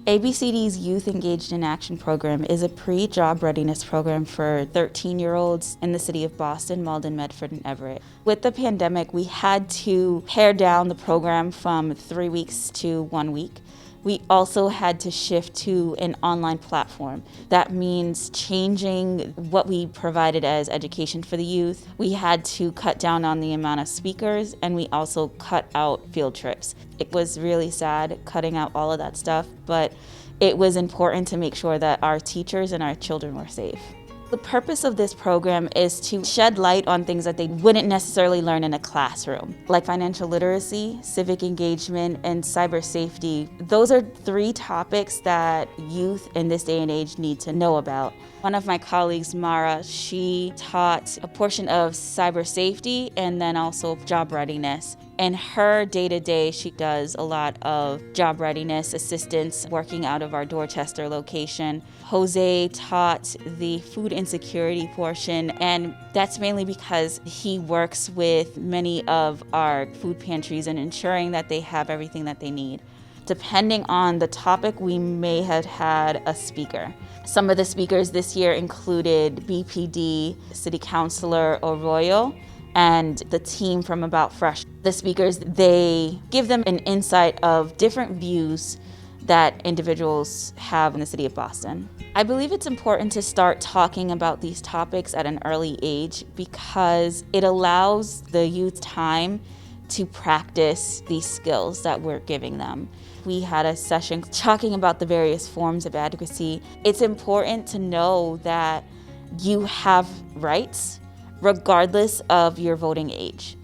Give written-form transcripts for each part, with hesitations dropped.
ABCD's Youth Engaged in Action program is a pre-job readiness program for 13-year-olds in the city of Boston, Malden, Medford, and Everett. With the pandemic, we had to pare down the program from 3 weeks to 1 week. We also had to shift to an online platform. That means changing what we provided as education for the youth. We had to cut down on the amount of speakers, and we also cut out field trips. It was really sad cutting out all of that stuff, but it was important to make sure that our teachers and our children were safe. The purpose of this program is to shed light on things that they wouldn't necessarily learn in a classroom, like financial literacy, civic engagement, and cyber safety. Those are 3 topics that youth in this day and age need to know about. One of my colleagues, Mara, she taught a portion of cyber safety and then also job readiness. In her day-to-day, she does a lot of job readiness assistance working out of our Dorchester location. Jose taught the food insecurity portion, and that's mainly because he works with many of our food pantries and ensuring that they have everything that they need. Depending on the topic, we may have had a speaker. Some of the speakers this year included BPD, City Councilor Arroyo, and the team from About Fresh. The speakers, they give them an insight of different views that individuals have in the city of Boston. I believe it's important to start talking about these topics at an early age because it allows the youth time to practice these skills that we're giving them. We had a session talking about the various forms of advocacy. It's important to know that you have rights regardless of your voting age.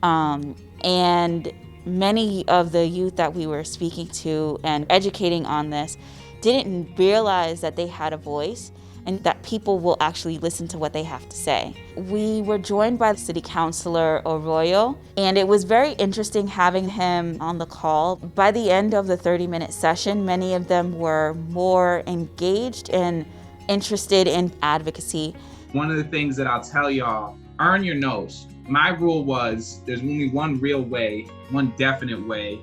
And many of the youth that we were speaking to and educating on this didn't realize that they had a voice and that people will actually listen to what they have to say. We were joined by the City Councilor Arroyo, and it was very interesting having him on the call. By the end of the 30-minute session, many of them were more engaged and interested in advocacy. One of the things that I'll tell y'all, earn your no's. My rule was there's only one real way, one definite way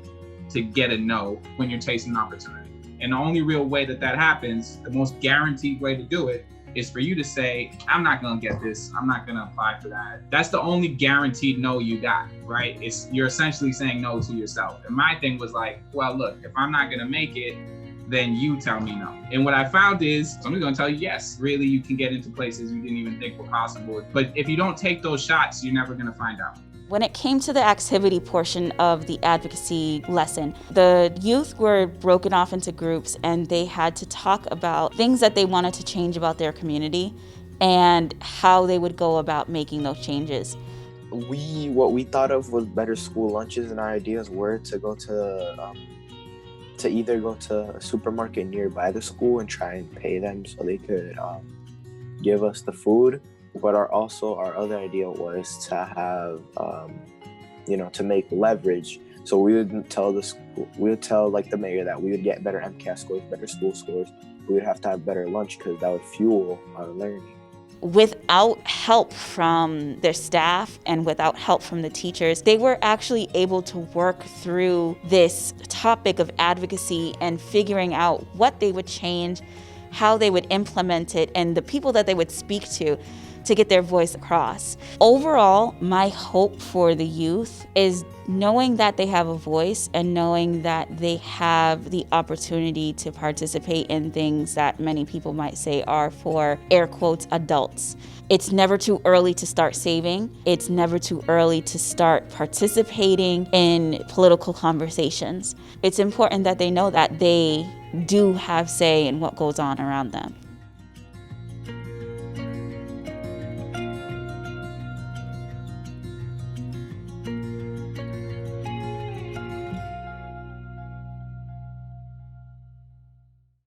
to get a no when you're chasing an opportunity. And the only real way that happens, the most guaranteed way to do it, is for you to say, I'm not gonna get this, I'm not gonna apply for that. That's the only guaranteed no you got, right? You're essentially saying no to yourself. And my thing was like, well, look, if I'm not gonna make it, then you tell me no. And what I found is somebody's gonna tell you yes. Really, you can get into places you didn't even think were possible. But if you don't take those shots, you're never gonna find out. When it came to the activity portion of the advocacy lesson, the youth were broken off into groups and they had to talk about things that they wanted to change about their community and how they would go about making those changes. What we thought of was better school lunches, and our ideas were to go to either go to a supermarket nearby the school and try and pay them so they could give us the food. But our other idea was to have, to make leverage. So we would tell the mayor that we would get better MCAS scores, better school scores. We would have to have better lunch because that would fuel our learning. Without help from their staff and without help from the teachers, they were actually able to work through this topic of advocacy and figuring out what they would change, how they would implement it, and the people that they would speak to get their voice across. Overall, my hope for the youth is knowing that they have a voice and knowing that they have the opportunity to participate in things that many people might say are for, air quotes, adults. It's never too early to start saving. It's never too early to start participating in political conversations. It's important that they know that they do have say in what goes on around them.